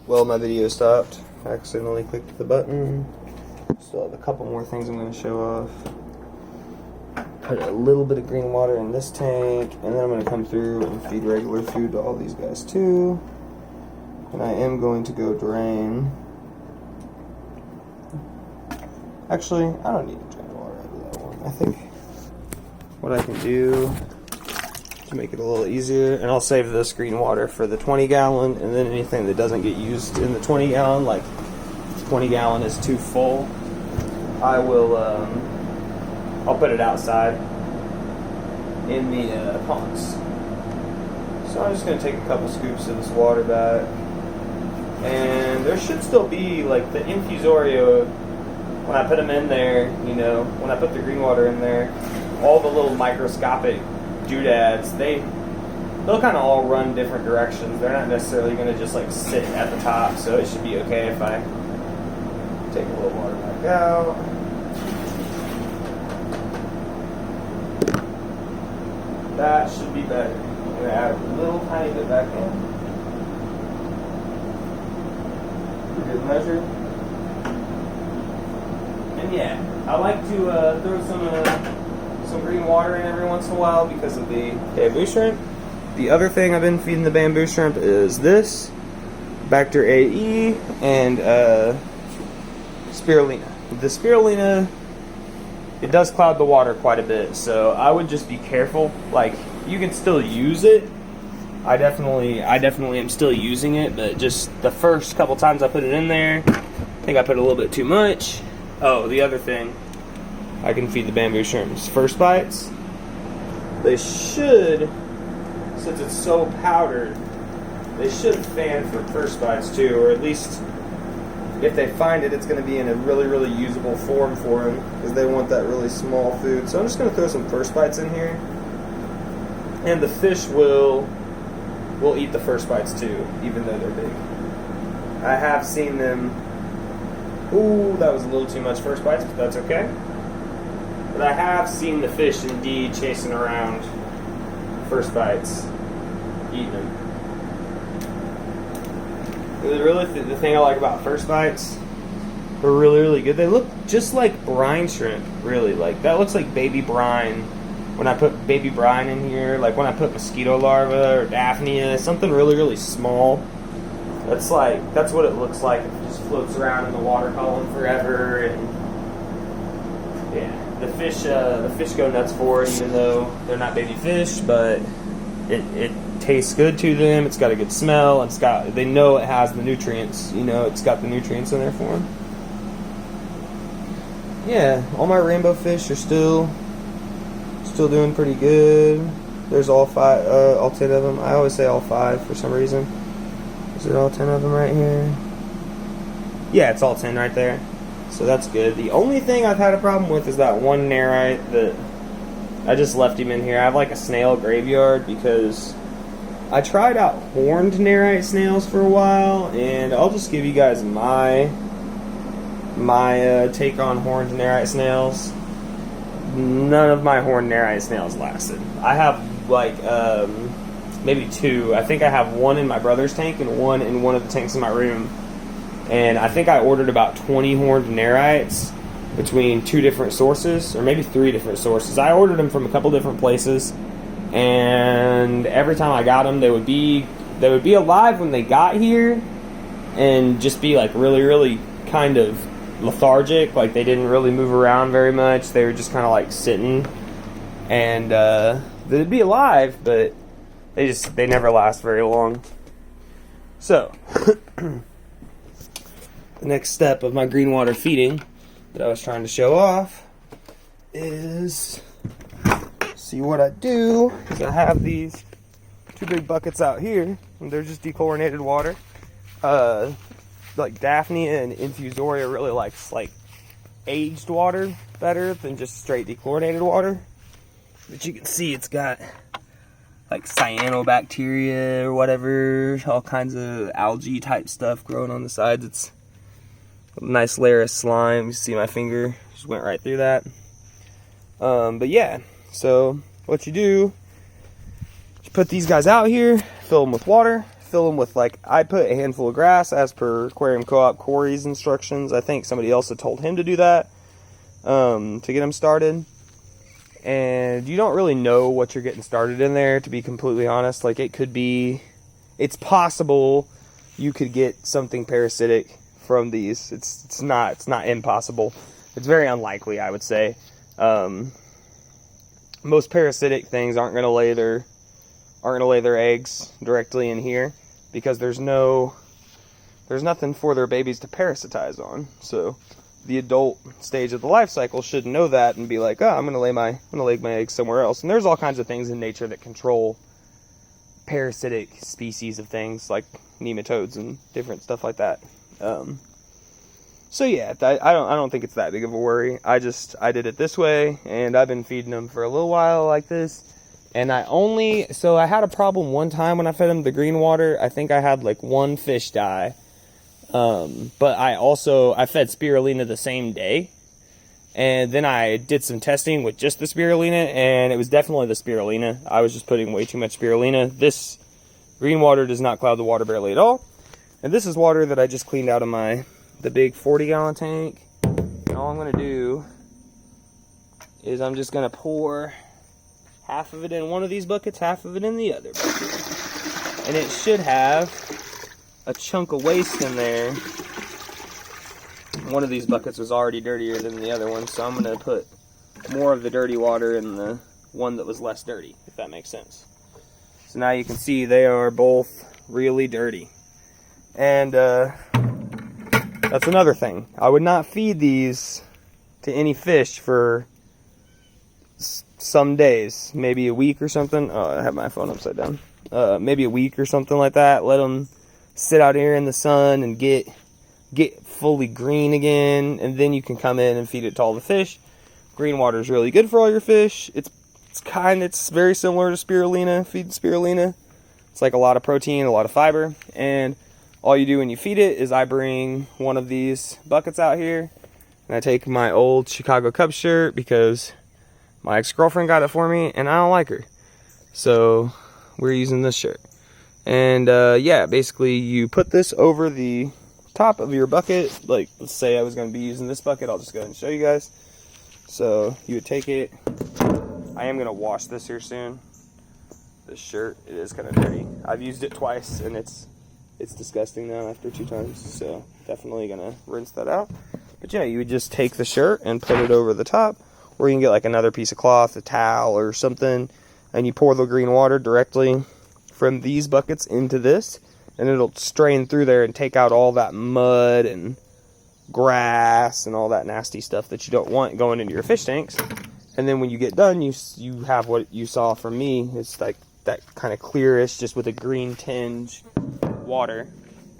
Well, my video stopped. I accidentally clicked the button. Still have a couple more things I'm going to show off. Put a little bit of green water in this tank, and then I'm going to come through and feed regular food to all these guys too. And I am going to go drain. Actually, I don't need to drain water out of that one. I think what I can do to make it a little easier, and I'll save this green water for the 20 gallon, and then anything that doesn't get used in the 20 gallon, like 20 gallon is too full, I will, I'll put it outside in the ponds. So I'm just going to take a couple scoops of this water back, and there should still be, like, the infusoria, when I put them in there, you know, when I put the green water in there, all the little microscopic doodads, they'll kind of all run different directions. They're not necessarily going to just like sit at the top, so it should be okay if I take a little water back out. That should be better. I'm going to add a little tiny bit back in. For good measure. And yeah, I like to throw some green water in every once in a while because of the bamboo shrimp. The other thing I've been feeding the bamboo shrimp is this, Bacter AE, and spirulina. The spirulina, it does cloud the water quite a bit, so I would just be careful. Like, you can still use it. I definitely am still using it, but just the first couple times I put it in there, I think I put a little bit too much. Oh, the other thing, I can feed the bamboo shrimps first bites. They should, since it's so powdered, they should fan for first bites too, or at least if they find it, it's going to be in a really, really usable form for them because they want that really small food. So I'm just going to throw some first bites in here, and the fish will eat the first bites too, even though they're big. I have seen them. Ooh, that was a little too much first bites, but that's okay. But I have seen the fish indeed chasing around first bites, eating them. Really, the thing I like about first bites, they're really, really good. They look just like brine shrimp, really. Like, that looks like baby brine. When I put baby brine in here, like when I put mosquito larvae or daphnia, something really, really small. That's what it looks like. It just floats around in the water column forever, and yeah, the fish go nuts for it, even though they're not baby fish. But it tastes good to them. It's got a good smell. They know it has the nutrients. You know, it's got the nutrients in there for them. Yeah, all my rainbow fish are still doing pretty good. There's all 10 of them. I always say all 5 for some reason. Is it all 10 of them right here? Yeah, it's all 10 right there. So that's good. The only thing I've had a problem with is that one nerite that I just left him in here. I have like a snail graveyard because I tried out horned nerite snails for a while, and I'll just give you guys my take on horned nerite snails. None of my horned nerite snails lasted. I have like maybe 2. I think I have one in my brother's tank and one in one of the tanks in my room. And I think I ordered about 20 horned nerites between 2 different sources, or maybe 3 different sources. I ordered them from a couple different places, and every time I got them, they would be alive when they got here, and just be like really, really kind of lethargic. Like, they didn't really move around very much. They were just kind of like sitting, and they'd be alive, but they never last very long. So the next step of my green water feeding that I was trying to show off is, see what I do is I have these 2 big buckets out here, and they're just dechlorinated water. Like Daphnia and Infusoria really likes like aged water better than just straight dechlorinated water. But you can see it's got like cyanobacteria or whatever, all kinds of algae type stuff growing on the sides. It's a nice layer of slime. You see my finger just went right through that. But yeah, so what you do, you put these guys out here, fill them with water, fill them with, like, I put a handful of grass as per Aquarium Co-op Corey's instructions. I think somebody else had told him to do that to get them started. And you don't really know what you're getting started in there, to be completely honest. Like, it's possible you could get something parasitic from these. It's not impossible. It's very unlikely, I would say. Most parasitic things aren't going to lay their eggs directly in here, because there's nothing for their babies to parasitize on. So the adult stage of the life cycle should know that and be like, oh, I'm going to lay my eggs somewhere else. And there's all kinds of things in nature that control parasitic species of things, like nematodes and different stuff like that. So yeah, I don't think it's that big of a worry. I did it this way, and I've been feeding them for a little while like this. And I had a problem one time when I fed them the green water. I think I had like one fish die. But I fed spirulina the same day. And then I did some testing with just the spirulina, and it was definitely the spirulina. I was just putting way too much spirulina. This green water does not cloud the water barely at all. And this is water that I just cleaned out of the big 40-gallon tank. And all I'm going to do is I'm just going to pour half of it in one of these buckets, half of it in the other bucket. And it should have a chunk of waste in there. One of these buckets was already dirtier than the other one, so I'm going to put more of the dirty water in the one that was less dirty, if that makes sense. So now you can see they are both really dirty. And that's another thing. I would not feed these to any fish for some days, maybe a week or something. Oh, I have my phone upside down. Maybe a week or something like that. Let them sit out here in the sun and get fully green again, and then you can come in and feed it to all the fish. Green water is really good for all your fish. It's very similar to spirulina. Feed spirulina. It's like a lot of protein, a lot of fiber, and all you do when you feed it is I bring one of these buckets out here, and I take my old Chicago Cubs shirt because my ex-girlfriend got it for me, and I don't like her. So we're using this shirt. And yeah, basically you put this over the top of your bucket. Like, let's say I was going to be using this bucket. I'll just go ahead and show you guys. So you would take it. I am going to wash this here soon. This shirt, it is kind of dirty. I've used it twice, and it's disgusting now after 2 times. So definitely going to rinse that out. But yeah, you would just take the shirt and put it over the top. Or you can get like another piece of cloth, a towel or something, and you pour the green water directly from these buckets into this, and it'll strain through there and take out all that mud and grass and all that nasty stuff that you don't want going into your fish tanks. And then when you get done, you have what you saw from me. It's like that kind of clearish, just with a green tinge water,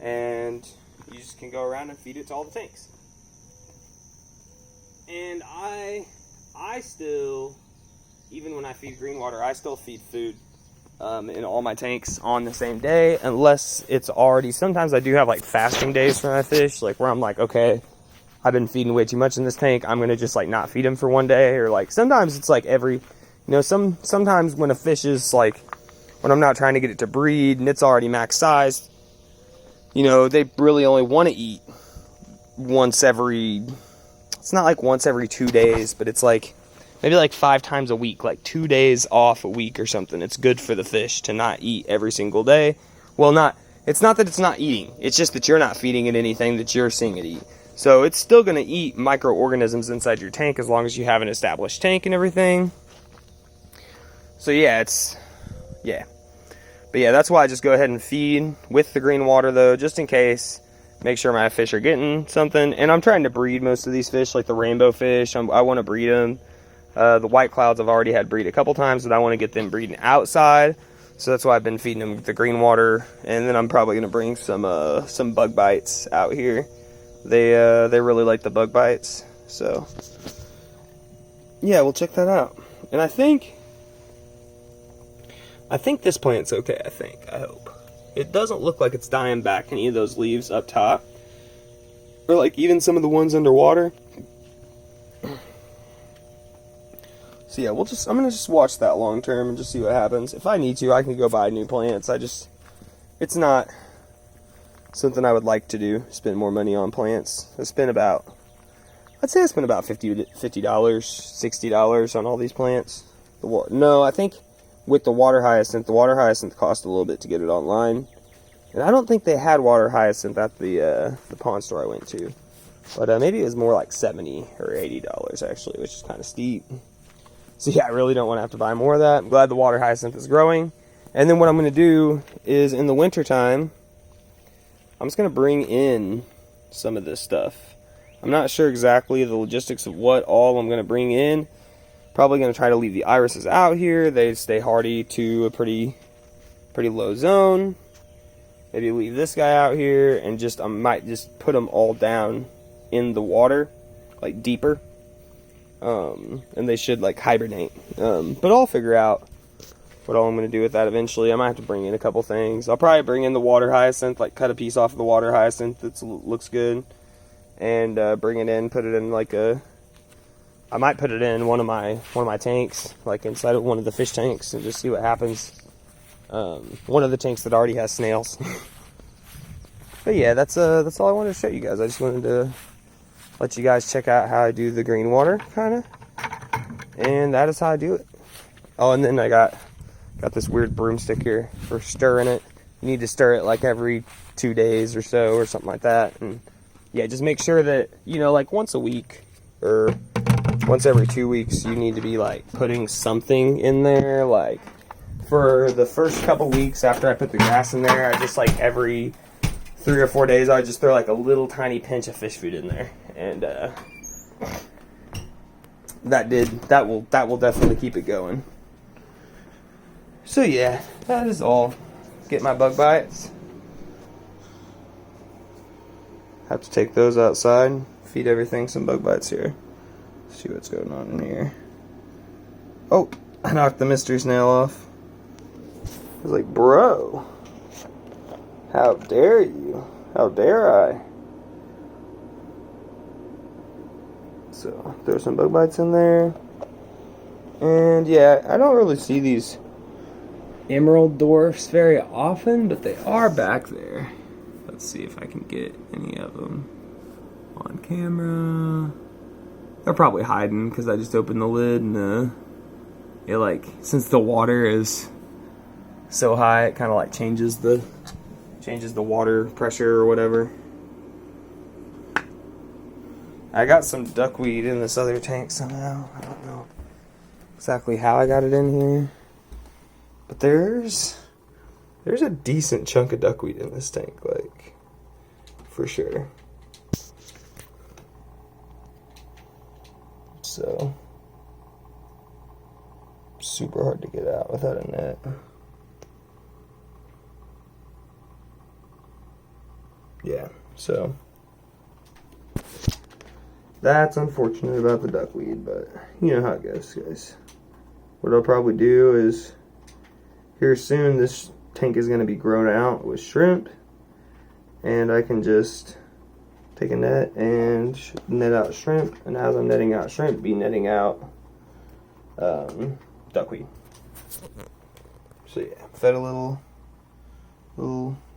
and you just can go around and feed it to all the tanks. And I still, even when I feed green water, I still feed food in all my tanks on the same day, unless it's already, sometimes I do have like fasting days for my fish, like where I'm like, okay, I've been feeding way too much in this tank, I'm gonna just like not feed them for one day. Or like sometimes it's like sometimes when a fish is like, when I'm not trying to get it to breed and it's already max sized, they really only want to eat it's not like once every 2 days, but it's like maybe like 5 times a week, like 2 days off a week or something. It's good for the fish to not eat every single day. Well, it's not that it's not eating. It's just that you're not feeding it anything that you're seeing it eat. So it's still going to eat microorganisms inside your tank as long as you have an established tank and everything. So yeah, But yeah, that's why I just go ahead and feed with the green water though, just in case. Make sure my fish are getting something. And I'm trying to breed most of these fish, like the rainbow fish. I want to breed them. The white clouds I've already had breed a couple times, but I want to get them breeding outside. So that's why I've been feeding them the green water. And then I'm probably going to bring some bug bites out here. They really like the bug bites. So yeah, we'll check that out. And I think this plant's okay, I hope. It doesn't look like it's dying back any of those leaves up top. Or like even some of the ones underwater. So yeah, I'm gonna just watch that long term and just see what happens. If I need to, I can go buy new plants. I it's not something I would like to do, spend more money on plants. I'd say I spent about $50, $60 on all these plants. No, I think with the water hyacinth cost a little bit to get it online. And I don't think they had water hyacinth at the pond store I went to. But maybe it was more like $70 or $80 actually, which is kind of steep. So yeah, I really don't want to have to buy more of that. I'm glad the water hyacinth is growing. And then what I'm going to do is in the winter time, I'm just going to bring in some of this stuff. I'm not sure exactly the logistics of what all I'm going to bring in. Probably going to try to leave the irises out here. They stay hardy to a pretty low zone. Maybe leave this guy out here and I might just put them all down in the water, like deeper. And they should like hibernate. But I'll figure out what all I'm going to do with that eventually. I might have to bring in a couple things. I'll probably bring in the water hyacinth, like cut a piece off of the water hyacinth that looks good, and bring it in, put it in like I might put it in one of my tanks, like inside of one of the fish tanks, and just see what happens. One of the tanks that already has snails. But yeah, that's all I wanted to show you guys. I just wanted to let you guys check out how I do the green water, kind of, and that is how I do it. Oh, and then I got this weird broomstick here for stirring it. You need to stir it like every 2 days or so or something like that. And yeah, just make sure that, you know, like once a week or once every 2 weeks, you need to be like putting something in there. Like for the first couple weeks after I put the grass in there, I just like every 3 or 4 days, I just throw like a little tiny pinch of fish food in there. And that will definitely keep it going. So yeah, that is all. Get my bug bites. Have to take those outside. Feed everything some bug bites here. See what's going on in here. Oh, I knocked the mystery snail off. I was like, bro, how dare you? How dare I? So, throw some bug bites in there. And yeah, I don't really see these emerald dwarfs very often, but they are back there. Let's see if I can get any of them on camera. They're probably hiding because I just opened the lid and it like, since the water is so high, it kind of like changes the water pressure or whatever. I got some duckweed in this other tank somehow. I don't know exactly how I got it in here. But there's a decent chunk of duckweed in this tank, like, for sure. So, super hard to get out without a net. Yeah, so that's unfortunate about the duckweed, but you know how it goes, guys. What I'll probably do is, here soon, this tank is going to be grown out with shrimp, and I can just take a net and net out shrimp, and as I'm netting out shrimp, be netting out duckweed. So yeah, fed a little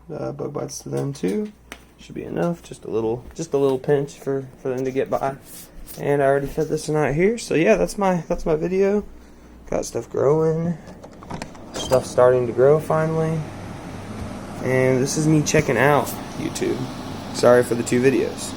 bug bites to them too. Should be enough, just a little pinch for them to get by. And I already fed this one out here, so yeah, that's my video. Got stuff growing, stuff starting to grow finally, and this is me checking out YouTube. Sorry for the 2 videos.